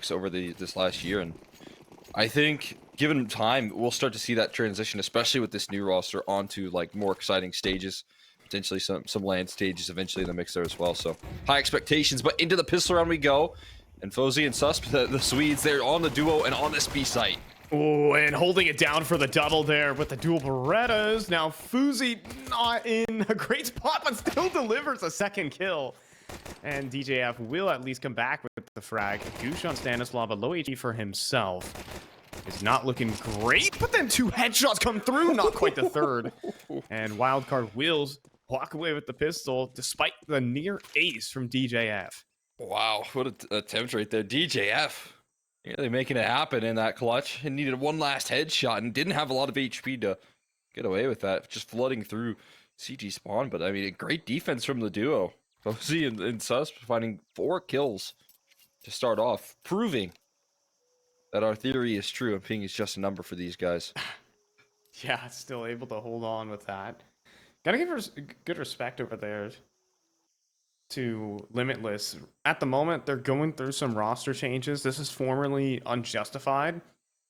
over this last year, and I think given time, we'll start to see that transition, especially with this new roster, onto like more exciting stages, potentially some land stages eventually in the mix there as well. So high expectations, but into the pistol round we go, and Fozy and Susp, the Swedes, they're on the duo and on this B site. Oh, and holding it down for the double there with the dual Berettas. Now Fuzi not in a great spot, but still delivers a second kill. And DJF will at least come back with the frag. Goosh on Stanislav, a low HP for himself. Is not looking great, but then 2 headshots come through, not quite the third. And Wildcard will walk away with the pistol, despite the near ace from DJF. Wow, what an attempt right there. DJF really making it happen in that clutch. And needed one last headshot and didn't have a lot of HP to get away with that. Just flooding through CG spawn. But I mean, a great defense from the duo. Fozy and Sus finding 4 kills to start off, proving that our theory is true and ping is just a number for these guys. Yeah, still able to hold on with that. Gotta give good respect over there to Limitless. At the moment, they're going through some roster changes. This is formerly unjustified,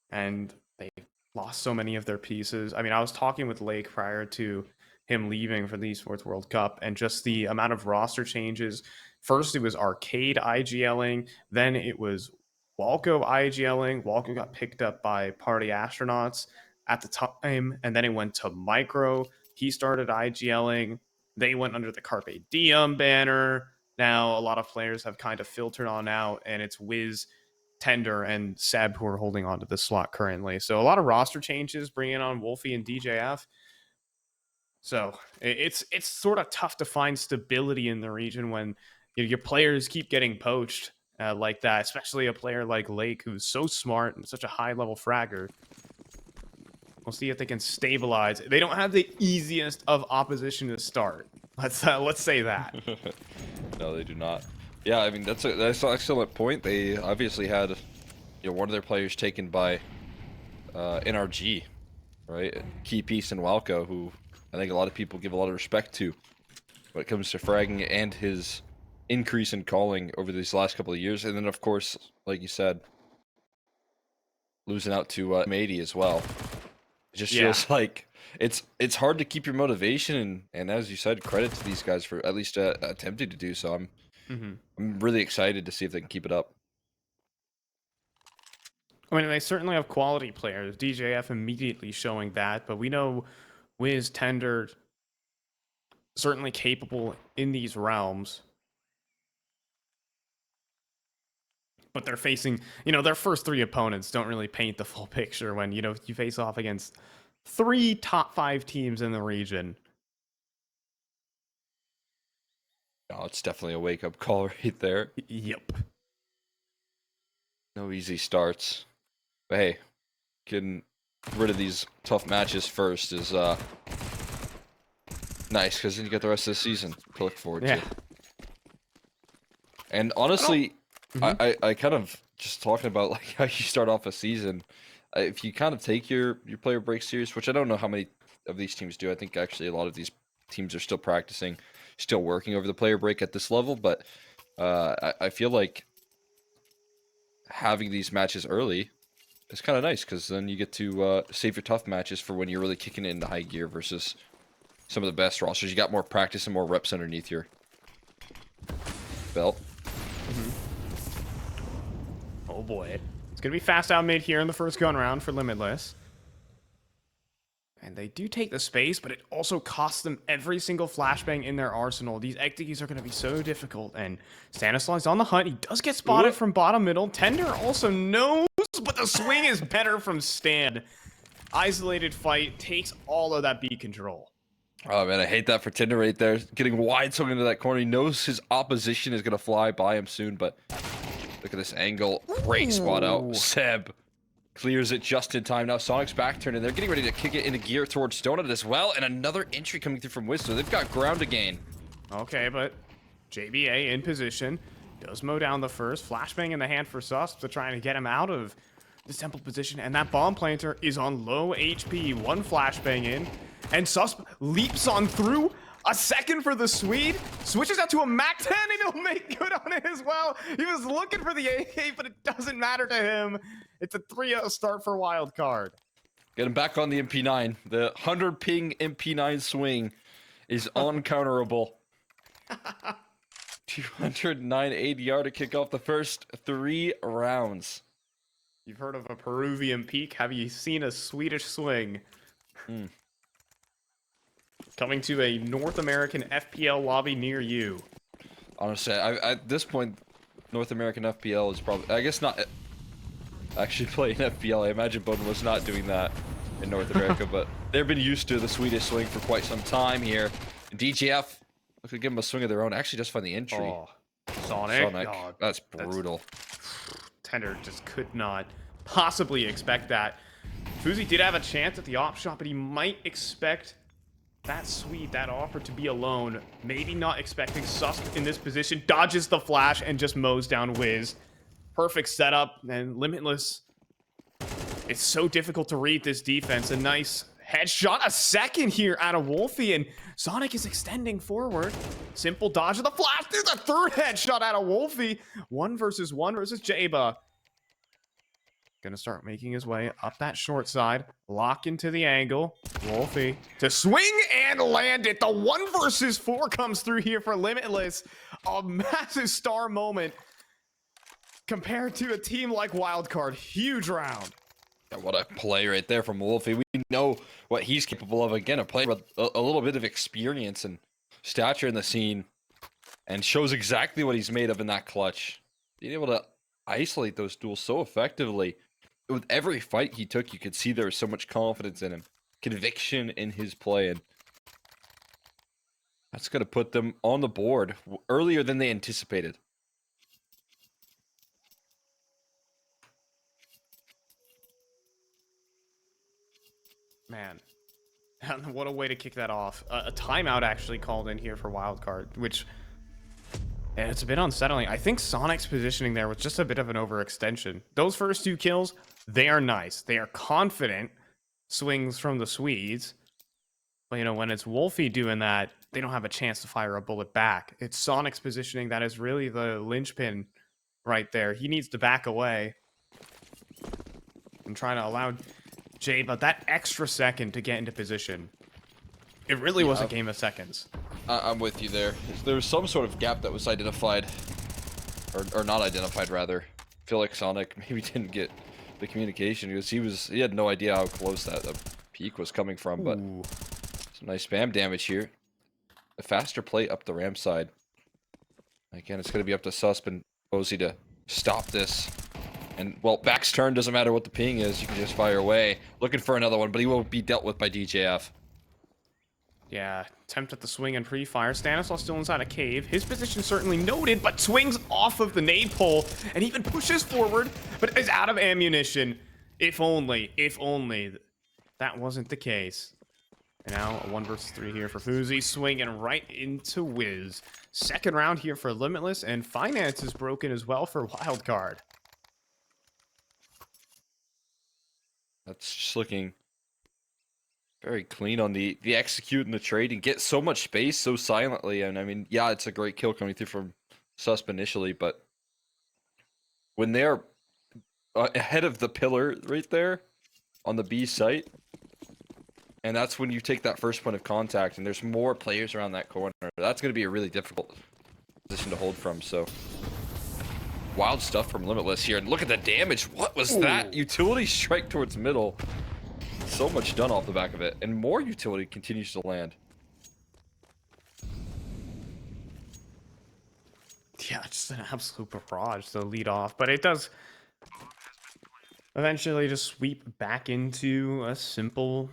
and they've lost so many of their pieces. I mean, I was talking with Lake prior to him leaving for the Esports World Cup, and just the amount of roster changes. First, it was Arcade IGLing, then it was Walco IGLing. Walco got picked up by Party Astronauts at the time, and then it went to Micro. He started IGLing. They went under the Carpe Diem banner. Now a lot of players have kind of filtered on out, and it's Wiz, Tender, and Seb who are holding on to this slot currently. So a lot of roster changes, bringing on Wolfie and DJF. So it's sort of tough to find stability in the region when your players keep getting poached like that, especially a player like Lake, who's so smart and such a high-level fragger. We'll see if they can stabilize. They don't have the easiest of opposition to start. Let's say that. No, they do not. Yeah, I mean that's an excellent point. They obviously had, one of their players taken by NRG, right? Key piece in Walco, who I think a lot of people give a lot of respect to when it comes to fragging and his increase in calling over these last couple of years. And then, of course, like you said, losing out to Mady as well. It just feels like it's hard to keep your motivation. And as you said, credit to these guys for at least attempting to do so. I'm really excited to see if they can keep it up. I mean, they certainly have quality players. DJF immediately showing that, but we know Wiz, Tender, certainly capable in these realms. But they're facing, their first 3 opponents don't really paint the full picture when, you face off against 3 top 5 teams in the region. Oh, it's definitely a wake-up call right there. Yep. No easy starts. But hey, getting rid of these tough matches first is nice, because then you get the rest of the season to look forward to. And honestly, I kind of just talking about like how you start off a season. If you kind of take your player break serious, which I don't know how many of these teams do. I think actually a lot of these teams are still practicing, still working over the player break at this level. But I feel like having these matches early is kind of nice, because then you get to save your tough matches for when you're really kicking it into high gear versus some of the best rosters. You got more practice and more reps underneath your belt. Oh boy. It's going to be fast out mid here in the first gun round for Limitless. And they do take the space, but it also costs them every single flashbang in their arsenal. These Ektikis are going to be so difficult. And Stanislav's on the hunt. He does get spotted from bottom middle. Tender also knows, but the swing is better from Stan. Isolated fight takes all of that B control. Oh man, I hate that for Tender right there. Getting wide swung into that corner. He knows his opposition is going to fly by him soon, but look at this angle. Great spot out. Seb clears it just in time. Now Sonic's back turn, and they're getting ready to kick it into gear towards Donut as well. And another entry coming through from Wiz, so they've got ground to gain. Okay, but JBA in position. Does mow down the first. Flashbang in the hand for Sus to try and get him out of the temple position. And that bomb planter is on low HP. One flashbang in. And Sus leaps on through. A second for the Swede. Switches out to a MAC-10 and he'll make good on it as well. He was looking for the AK, but it doesn't matter to him. It's a 3-0 start for Wildcard. Get him back on the MP9. The 100 ping MP9 swing is uncounterable. 209 ADR to kick off the first 3 rounds. You've heard of a Peruvian peak. Have you seen a Swedish swing? Coming to a North American FPL lobby near you. Honestly, at this point, North American FPL is probably... I guess not actually playing FPL. I imagine Bowden was not doing that in North America, but they've been used to the Swedish swing for quite some time here. And DJF, look at give them a swing of their own. Actually, just find the entry. Oh, Sonic. Oh, that's brutal. Tender just could not possibly expect that. Fuzi did have a chance at the op shot, but he might expect that Swede, that offer to be alone. Maybe not expecting Susk in this position. Dodges the flash and just mows down Wiz. Perfect setup and Limitless. It's so difficult to read this defense. A nice headshot, a second here out of Wolfie, and Sonic is extending forward. Simple dodge of the flash. There's a third headshot out of Wolfie. 1 versus Jaba. Gonna start making his way up that short side. Lock into the angle. Wolfie to swing and land it. The 1 versus 4 comes through here for Limitless. A massive star moment compared to a team like Wildcard. Huge round. Yeah, what a play right there from Wolfie. We know what he's capable of. Again, a player with a little bit of experience and stature in the scene, and shows exactly what he's made of in that clutch. Being able to isolate those duels so effectively. With every fight he took, you could see there was so much confidence in him, conviction in his play, and that's going to put them on the board earlier than they anticipated. Man, what a way to kick that off. A timeout actually called in here for Wildcard, which, and it's a bit unsettling. I think Sonic's positioning there was just a bit of an overextension. Those first 2 kills, they are nice. They are confident swings from the Swedes. But, you know, when it's Wolfie doing that, they don't have a chance to fire a bullet back. It's Sonic's positioning that is really the linchpin right there. He needs to back away and try to allow Jaba that extra second to get into position. It really was a game of seconds. I'm with you there. There was some sort of gap that was identified, or not identified, rather. I feel like Sonic maybe didn't get the communication because he had no idea how close that peak was coming from. But some nice spam damage here. A faster play up the ramp side. Again, it's going to be up to Susp and Posey to stop this. And, well, back's turn, doesn't matter what the ping is. You can just fire away. Looking for another one, but he will be dealt with by DJF. Yeah, attempt at the swing and pre-fire. Stanislaw still inside a cave. His position certainly noted, but swings off of the nade pole and even pushes forward, but is out of ammunition. If only that wasn't the case. And now a 1 versus 3 here for Fuzi, swinging right into Wiz. Second round here for Limitless, and Finance is broken as well for Wildcard. That's just looking very clean on the execute and the trade and get so much space so silently. And I mean, yeah, it's a great kill coming through from Susp initially, but when they're ahead of the pillar right there on the B site, and that's when you take that first point of contact and there's more players around that corner, that's going to be a really difficult position to hold from. So wild stuff from Limitless here, and look at the damage. What was that? Utility strike towards middle. So much done off the back of it, and more utility continues to land. Yeah, just an absolute barrage to lead off, but it does eventually just sweep back into a simple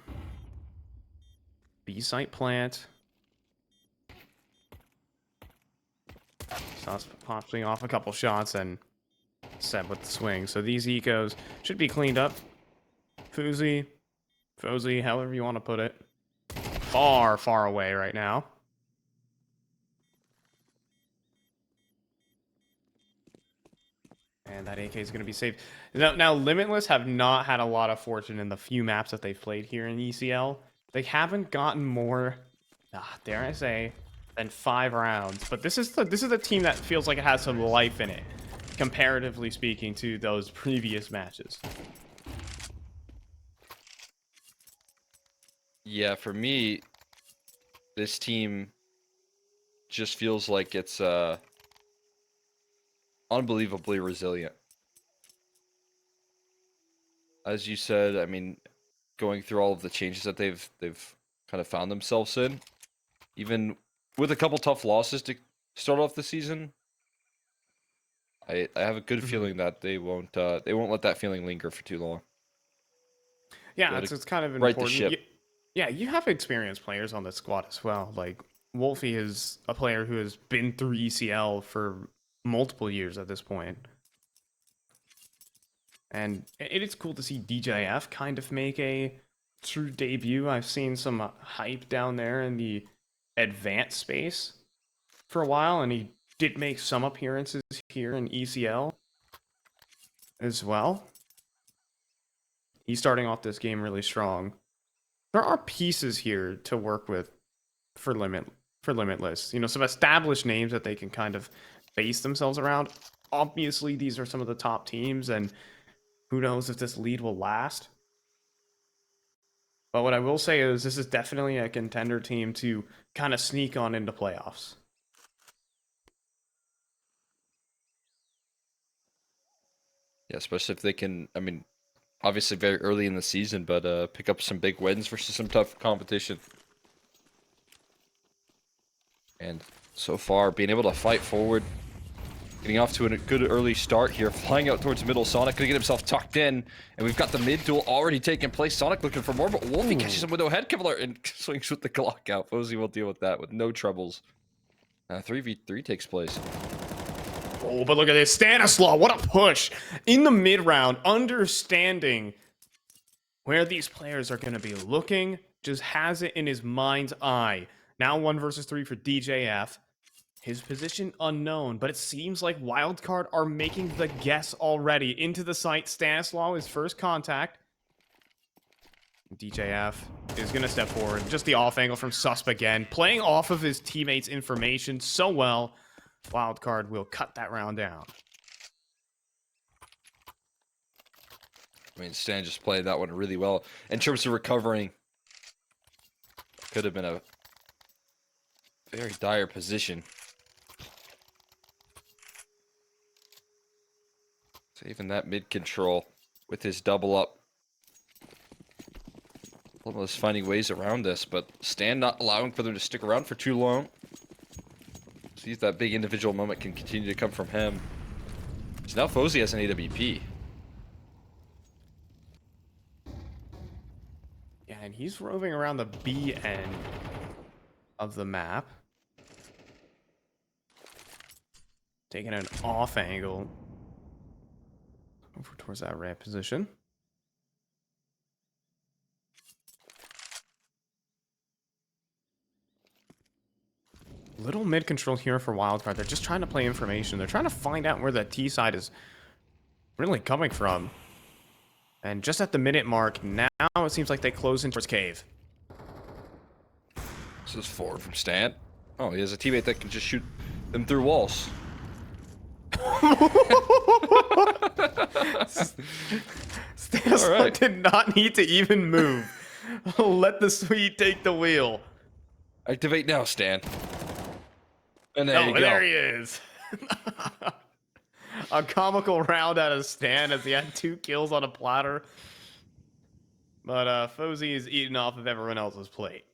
B-site plant. Sus popping off a couple shots and set with the swing. So these ecos should be cleaned up. Fuzi, however you want to put it. Far, far away right now. And that AK is going to be saved. Now, Limitless have not had a lot of fortune in the few maps that they've played here in ECL. They haven't gotten more Dare I say, than 5 rounds. But this is the team that feels like it has some life in it, comparatively speaking to those previous matches. Yeah, for me, this team just feels like it's unbelievably resilient. As you said, I mean, going through all of the changes that they've kind of found themselves in, even with a couple tough losses to start off the season, I have a good Mhm. feeling that they won't let that feeling linger for too long. Be Yeah, able to it's kind of right the important. ship. Yeah, you have experienced players on the squad as well. Like Wolfie is a player who has been through ECL for multiple years at this point. And it is cool to see DJF kind of make a true debut. I've seen some hype down there in the advanced space for a while, and he did make some appearances here in ECL as well. He's starting off this game really strong. There are pieces here to work with for Limitless. You know, some established names that they can kind of base themselves around. Obviously, these are some of the top teams, and who knows if this lead will last. But what I will say is this is definitely a contender team to kind of sneak on into playoffs. Yeah, especially if they can. I mean, obviously very early in the season, but pick up some big wins versus some tough competition. And so far, being able to fight forward, getting off to a good early start here, flying out towards middle. Sonic gonna get himself tucked in, and we've got the mid duel already taking place. Sonic looking for more, but Wolfie catches him with no head killer and swings with the Glock out. Fozzy will deal with that with no troubles. 3v3 takes place. Oh, but look at this. Stanislaw, what a push. In the mid round, understanding where these players are going to be looking, just has it in his mind's eye. Now 1 versus 3 for DJF. His position unknown, but it seems like Wildcard are making the guess already. Into the site, Stanislaw, his first contact. DJF is going to step forward. Just the off angle from Susp again. Playing off of his teammates' information so well. Wildcard will cut that round down. I mean, Stan just played that one really well. In terms of recovering, could have been a very dire position. Saving that mid control with his double up. Limitless finding ways around this, but Stan not allowing for them to stick around for too long. See if that big individual moment can continue to come from him. So now Fozzy has an AWP. Yeah, and he's roving around the B end of the map. Taking an off angle over towards that ramp position. Little mid control here for Wildcard. They're just trying to play information. They're trying to find out where the T side is really coming from. And just at the minute mark, now it seems like they close in towards Cave. This is forward from Stan. Oh, he has a teammate that can just shoot them through walls. Stanislaw Alright. did not need to even move. Let the Swede take the wheel. Activate now, Stan. And there you go. There he is. A comical round out of Stan as he had 2 kills on a platter. But Fozzy is eating off of everyone else's plate.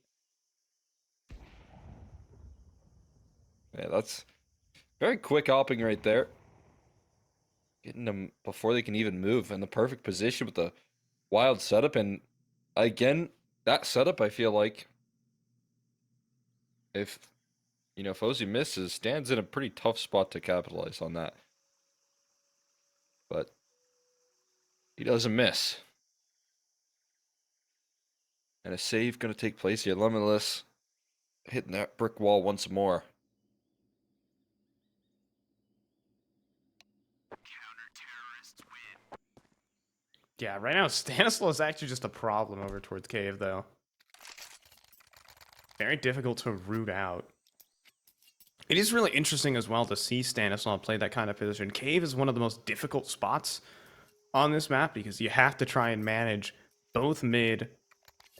Yeah, that's very quick hopping right there. Getting them before they can even move in the perfect position with the wild setup. And again, that setup, I feel like if, Fozzy misses, Stan's in a pretty tough spot to capitalize on that. But he doesn't miss. And a save going to take place here. Limitless hitting that brick wall once more. Yeah, right now Stanislaw is actually just a problem over towards Cave, though. Very difficult to root out. It is really interesting as well to see Stanislav play that kind of position. Cave is one of the most difficult spots on this map because you have to try and manage both mid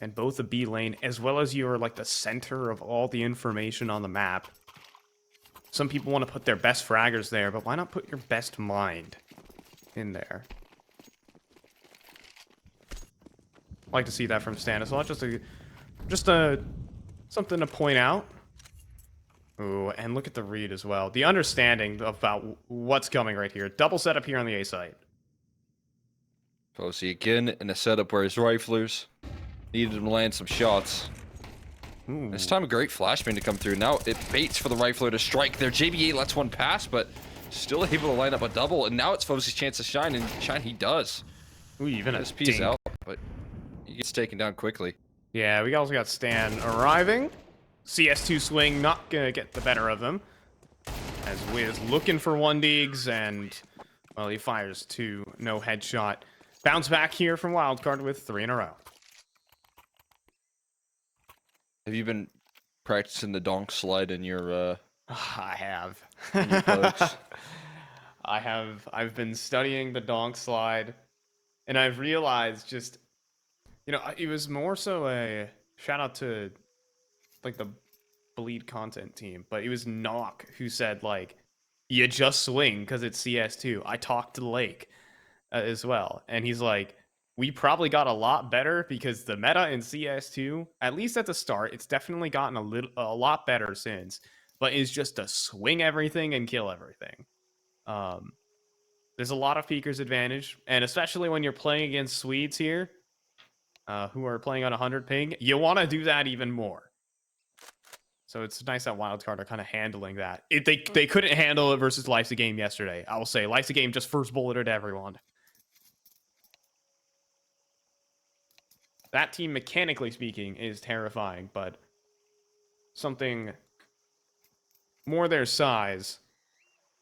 and both the B lane, as well as you're like the center of all the information on the map. Some people want to put their best fraggers there, but why not put your best mind in there? I like to see that from Stanislav. Just a something to point out. Ooh, and look at the read as well. The understanding about what's coming right here. Double setup here on the A site. Posey again in a setup where his riflers needed him to land some shots. Ooh. This time a great flashbang to come through. Now it baits for the rifler to strike there. JBA lets one pass, but still able to line up a double. And now it's Posey's chance to shine, and shine he does. Ooh, even a This piece out, but he gets taken down quickly. Yeah, we also got Stan arriving. CS2 swing not gonna get the better of him. As Wiz looking for 1-digs, and, well, he fires 2, no headshot. Bounce back here from Wildcard with 3 in a row. Have you been practicing the donk slide in your I have. in your pokes? I have. I've been studying the donk slide, and I've realized just, you know, it was more so a shout out to like the Bleed content team, but it was Knock who said, like, you just swing because it's CS2. I talked to the Lake as well, and he's like, we probably got a lot better because the meta in CS2, at least at the start, it's definitely gotten a lot better since, but is just to swing everything and kill everything. There's a lot of peekers advantage, and especially when you're playing against Swedes here, who are playing on 100 ping, you want to do that even more. So it's nice that Wildcard are kind of handling that. They couldn't handle it versus Life's a Game yesterday. I will say, Life's a Game just first bulleted everyone. That team, mechanically speaking, is terrifying, but something more their size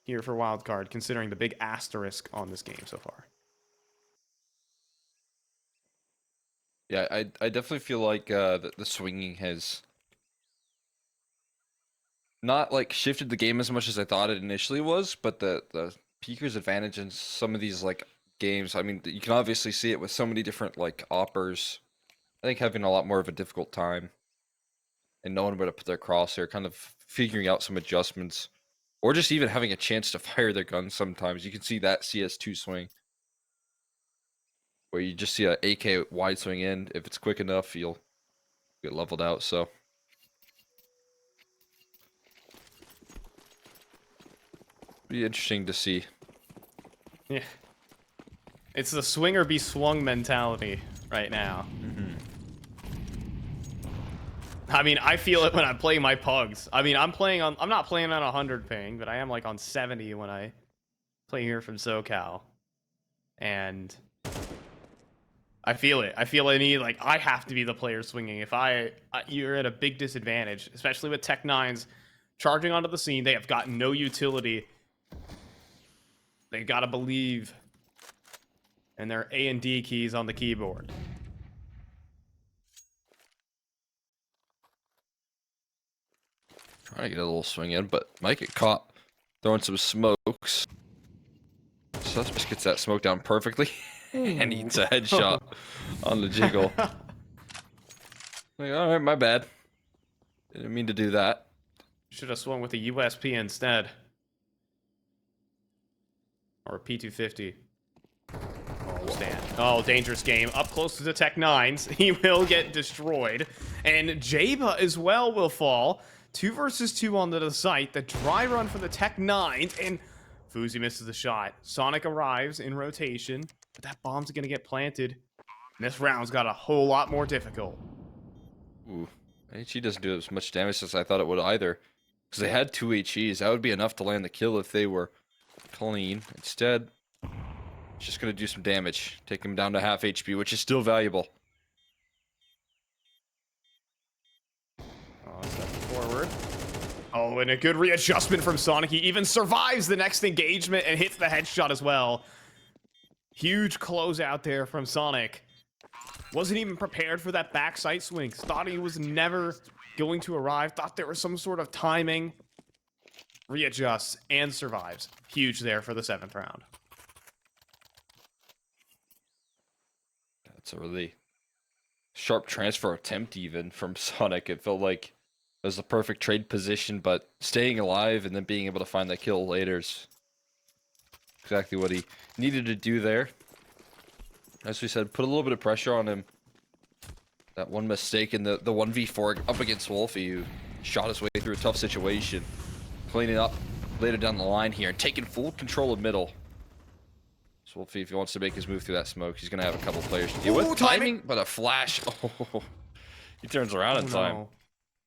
here for Wildcard, considering the big asterisk on this game so far. Yeah, I definitely feel like the swinging has not like shifted the game as much as I thought it initially was, but the peeker's advantage in some of these like games, I mean, you can obviously see it with so many different like oppers. I think having a lot more of a difficult time and knowing where to put their crosshair, kind of figuring out some adjustments, or just even having a chance to fire their guns sometimes. You can see that CS2 swing where you just see a AK wide swing in. If it's quick enough, you'll get leveled out. So be interesting to see. Yeah. It's the swing or be swung mentality right now. I mean, I feel it when I play my pugs. I mean, I'm not playing on 100 ping, but I am like on 70 when I play here from SoCal. And I feel it. I feel I have to be the player swinging. If you're at a big disadvantage, especially with Tech 9s charging onto the scene. They have got no utility. They gotta believe in their A and D keys on the keyboard. Trying to get a little swing in, but might get caught throwing some smokes. Suspect gets that smoke down perfectly and eats a headshot on the jiggle. Like, all right, my bad. Didn't mean to do that. Should have swung with a USP instead. Or a P250. Oh, Stan. Oh, dangerous game. Up close to the Tech 9s. He will get destroyed. And Jaba as well will fall. 2 versus 2 onto the site. The dry run for the Tech 9s. And Fuzi misses the shot. Sonic arrives in rotation. But that bomb's going to get planted. And this round's got a whole lot more difficult. Ooh. HE doesn't do as much damage as I thought it would either. Because they had 2 HEs. That would be enough to land the kill if they were clean. Instead, it's just going to do some damage. Take him down to half HP, which is still valuable. Oh, step forward. Oh, and a good readjustment from Sonic. He even survives the next engagement and hits the headshot as well. Huge closeout there from Sonic. Wasn't even prepared for that backside swing. Thought he was never going to arrive. Thought there was some sort of timing. Readjusts and survives. Huge there for the 7th round. That's a really sharp transfer attempt even from Sonic. It felt like it was the perfect trade position, but staying alive and then being able to find that kill later is exactly what he needed to do there. As we said, put a little bit of pressure on him. That one mistake in the 1v4 up against Wolfie, who shot his way through a tough situation. Cleaning up later down the line here and taking full control of middle. So Wolfie, if he wants to make his move through that smoke, he's going to have a couple players to deal with. Timing, but a flash. Oh, he turns around in time. No.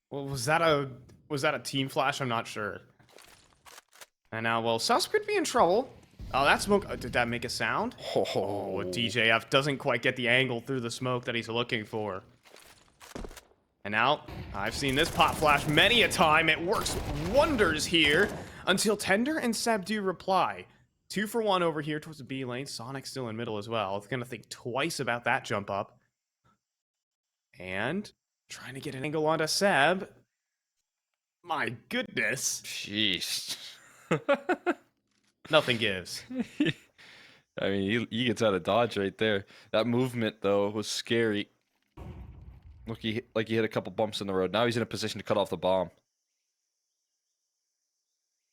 Well, was that a team flash? I'm not sure. And now, well, Sus could be in trouble. Oh, that smoke, did that make a sound? Oh, DJF doesn't quite get the angle through the smoke that he's looking for. And now, I've seen this pop flash many a time. It works wonders here until Tender and Seb do reply. 2 for 1 over here towards the B lane. Sonic still in middle as well. It's going to think twice about that jump up. And trying to get an angle onto Seb. My goodness. Jeez. Nothing gives. I mean, he gets out of dodge right there. That movement, though, was scary. Look, he hit a couple bumps in the road. Now he's in a position to cut off the bomb.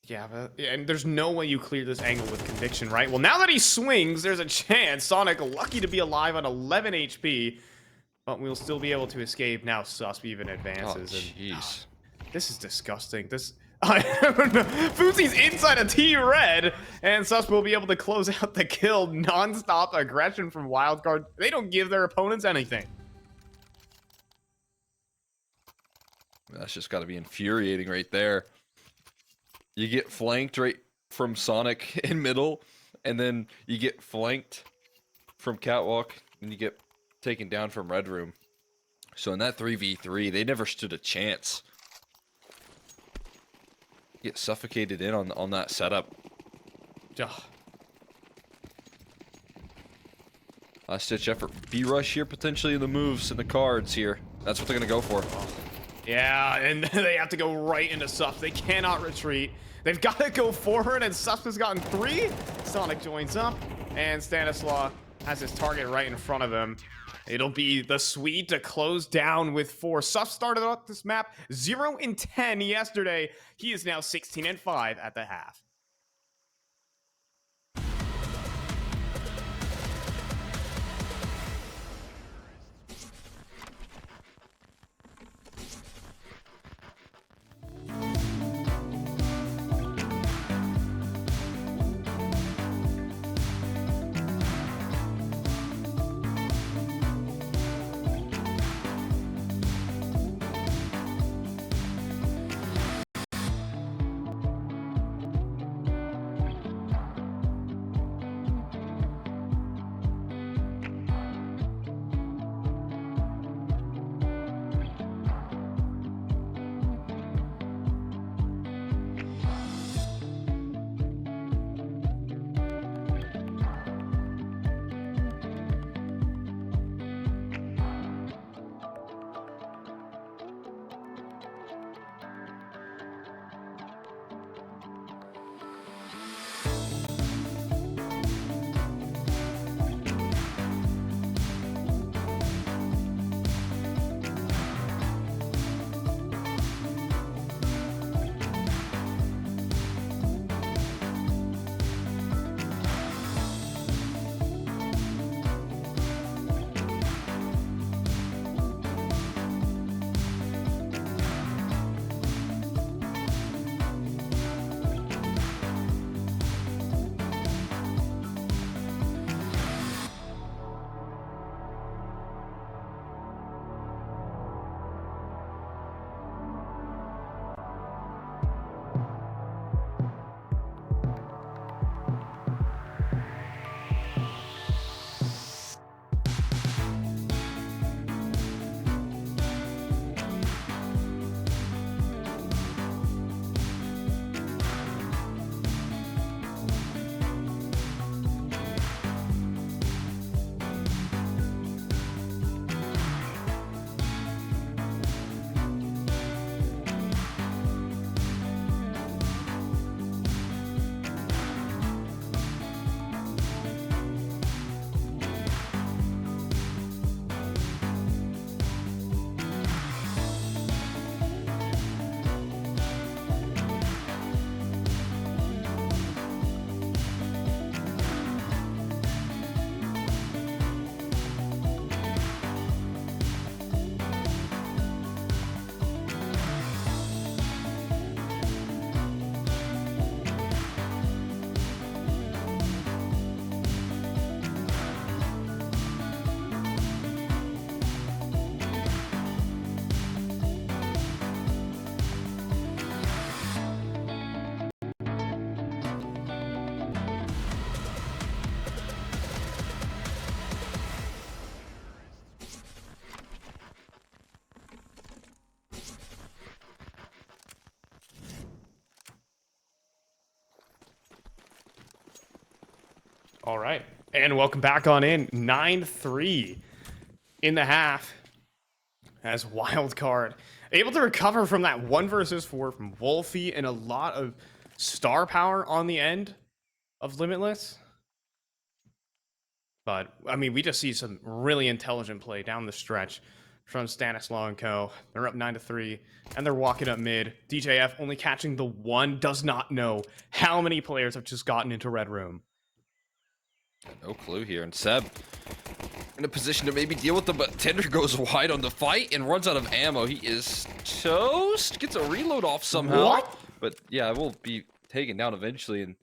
Yeah, and there's no way you clear this angle with conviction, right? Well, now that he swings, there's a chance. Sonic lucky to be alive on 11 HP, but we'll still be able to escape. Now Susp even advances. Oh, jeez. This is disgusting. I don't know. Fuzi's inside a T-Red, and Susp will be able to close out the kill. Non-stop aggression from Wildcard. They don't give their opponents anything. That's just got to be infuriating right there. You get flanked right from Sonic in middle, and then you get flanked from Catwalk, and you get taken down from Red Room. So in that 3v3, they never stood a chance. Get suffocated in on that setup. Ugh. Last ditch effort. B-rush here, potentially in the moves and the cards here. That's what they're going to go for. Yeah, and they have to go right into Susp. They cannot retreat. They've got to go forward, and Susp has gotten 3. Sonic joins up, and Stanislaw has his target right in front of him. It'll be the Swede to close down with 4. Susp started off this map 0-10 yesterday. He is now 16-5 at the half. All right. And welcome back on in. 9-3 in the half as Wildcard able to recover from that 1 versus 4 from Wolfie and a lot of star power on the end of Limitless. But, I mean, we just see some really intelligent play down the stretch from Stanislaw and co. They're up 9-3, and they're walking up mid. DJF only catching the 1, does not know how many players have just gotten into Red Room. No clue here. And Seb in a position to maybe deal with them, but Tender goes wide on the fight and runs out of ammo. He is toast. Gets a reload off somehow. What? But yeah, it will be taken down eventually. And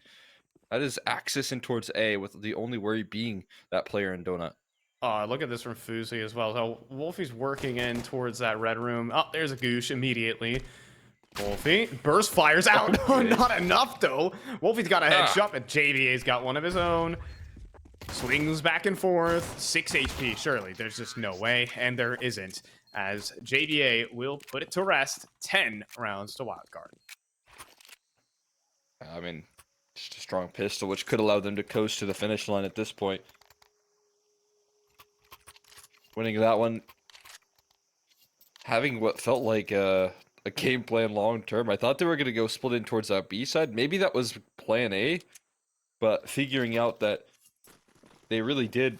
that is Axis in towards A, with the only worry being that player in Donut. Look at this from Fuzi as well. So Wolfie's working in towards that Red Room. Oh, there's a Goosh immediately. Wolfie burst fires out. Oh, not enough though. Wolfie's got a headshot, but JBA's got one of his own. Swings back and forth. 6 HP. Surely there's just no way, and there isn't, as JBA will put it to rest. 10 rounds to Wildcard. I mean, just a strong pistol, which could allow them to coast to the finish line at this point. Winning that one, having what felt like a game plan long term. I thought they were going to go split in towards that B side. Maybe that was plan A, but figuring out that they really did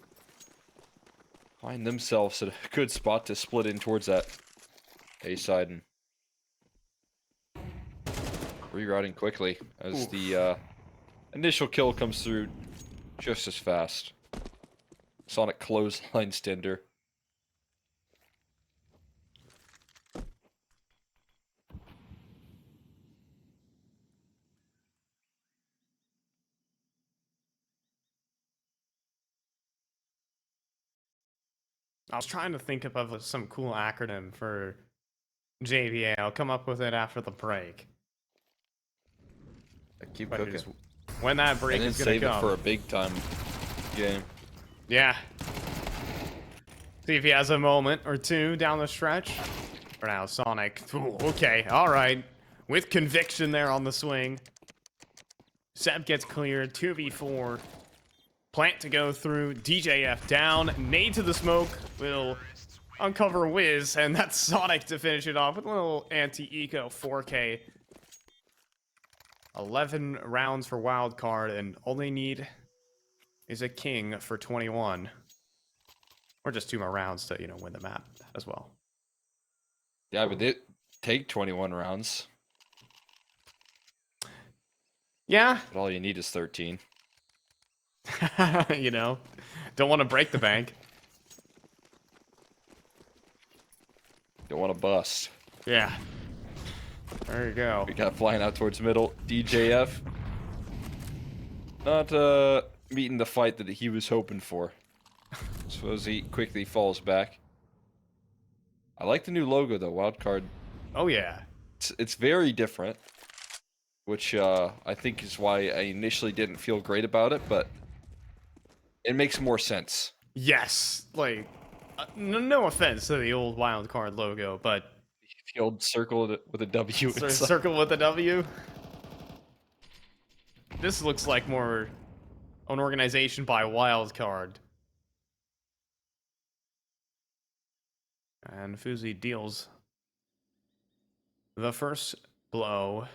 find themselves at a good spot to split in towards that A side and rerouting quickly as the initial kill comes through just as fast. Sonic clothesline Stender. I was trying to think of some cool acronym for JBA. I'll come up with it after the break. Keep But cooking. just when that break And then is going to save it come. for a big time game. Yeah. See if he has a moment or two down the stretch. For now, Sonic. Ooh, okay, all right. With conviction there on the swing. Seb gets cleared. 2v4. Plant to go through. DJF down. Nade to the smoke. Will uncover Wiz. And that's Sonic to finish it off with a little anti-eco 4K. 11 rounds for Wildcard. And all they need is a king for 21. Or just 2 more rounds to, win the map as well. Yeah, but they take 21 rounds. Yeah. But all you need is 13. Don't want to break the bank. Don't want to bust. Yeah. There you go. We got flying out towards middle. DJF. Not meeting the fight that he was hoping for. Suppose he quickly falls back. I like the new logo though, Wildcard. Oh yeah. It's very different, which I think is why I initially didn't feel great about it, but it makes more sense. Yes. Like, no offense to the old Wildcard logo, but The old circle with a W. inside. circle with a W. This looks like more an organization by Wildcard. And Fuzi deals the first blow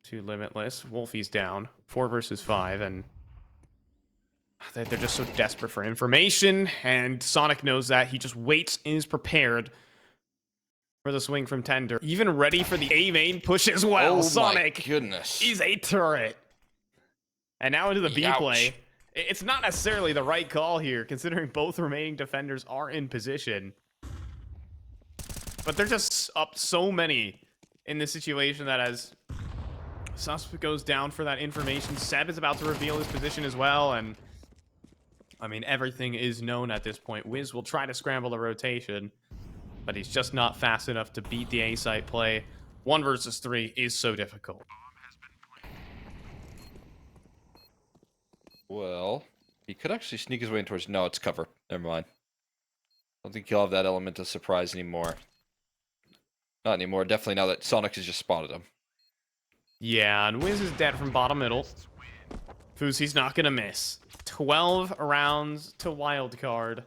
to Limitless. Wolfie's down. 4 versus 5, and they're just so desperate for information, and Sonic knows that. He just waits and is prepared for the swing from Tender. Even ready for the A main push as well. Oh Sonic my goodness. is a turret. And now into the B Ouch. play. It's not necessarily the right call here, considering both remaining defenders are in position. But they're just up so many in this situation that as Susp goes down for that information, Seb is about to reveal his position as well, and I mean, everything is known at this point. Wiz will try to scramble the rotation, but he's just not fast enough to beat the A-site play. 1 versus 3 is so difficult. Well, he could actually sneak his way in towards... No, it's cover. Never mind. I don't think he'll have that element of surprise anymore. Not anymore. Definitely now that Sonic has just spotted him. Yeah, and Wiz is dead from bottom middle. Fuzi's not gonna miss. 12 rounds to Wildcard.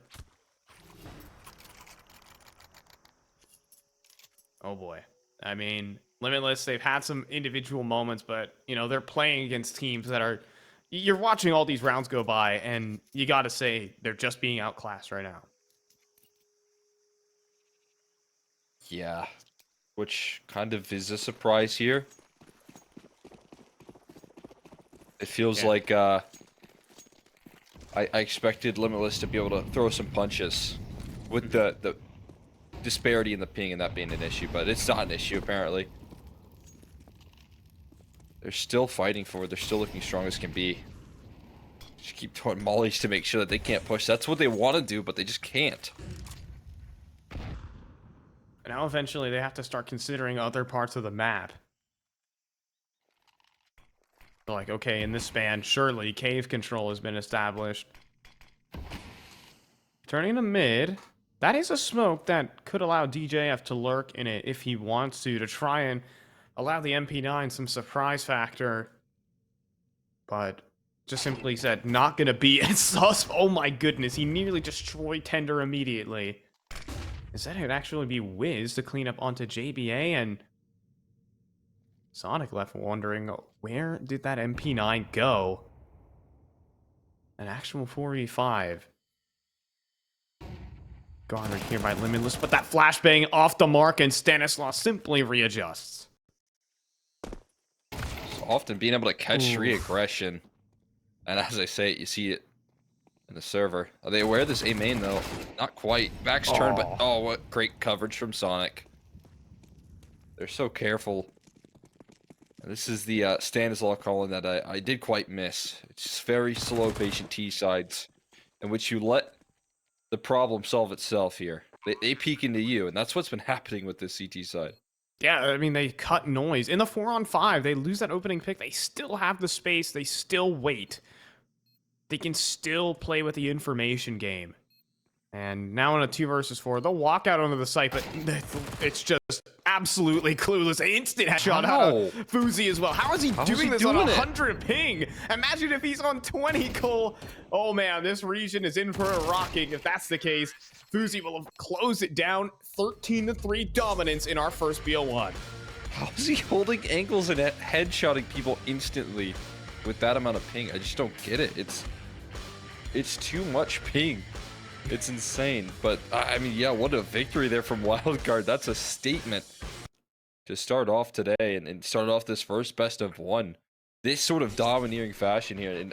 Oh boy. I mean, Limitless, they've had some individual moments, but, you know, they're playing against teams that are... You're watching all these rounds go by, and you gotta say, they're just being outclassed right now. Yeah, which kind of is a surprise here. It feels like I expected Limitless to be able to throw some punches with the disparity in the ping and that being an issue, but it's not an issue apparently. They're still fighting for it. They're still looking strong as can be. Just keep throwing mollies to make sure that they can't push. That's what they want to do, but they just can't. Now eventually they have to start considering other parts of the map. They're like, okay, in this span, surely cave control has been established. Turning to mid. That is a smoke that could allow DJF to lurk in it if he wants to try and allow the MP9 some surprise factor. But just simply said, not gonna be a sus. Oh my goodness, he nearly destroyed Tender immediately. Instead, it would actually be Wiz to clean up onto JBA, and Sonic left wondering, where did that MP9 go? An actual 4v5. Garnered here by Limitless, but that flashbang off the mark, and Stanislaus simply readjusts. So often being able to catch free aggression. And as I say it, you see it in the server. Are they aware of this A main though? Not quite. Back's turned, but oh, what great coverage from Sonic. They're so careful. And this is the Stanislaus calling that I did quite miss. It's just very slow, patient T sides, in which you let the problem solve itself here. They peek into you, and that's what's been happening with this CT side. Yeah, I mean, they cut noise. In the 4-on-5, they lose that opening pick. They still have the space. They still wait. They can still play with the information game. And now in a 2 versus 4, they'll walk out onto the site, but it's just absolutely clueless. Instant headshot out of Fuzi as well. How is he doing this on 100 ping? Imagine if he's on 20, Cole. Oh man, this region is in for a rocking. If that's the case, Fuzi will have closed it down. 13-3 dominance in our first BO1. How is he holding angles and headshotting people instantly with that amount of ping? I just don't get it. It's too much ping. It's insane. But I mean, yeah, what a victory there from Wildcard. That's a statement to start off today and start off this first best of one. This sort of domineering fashion here. And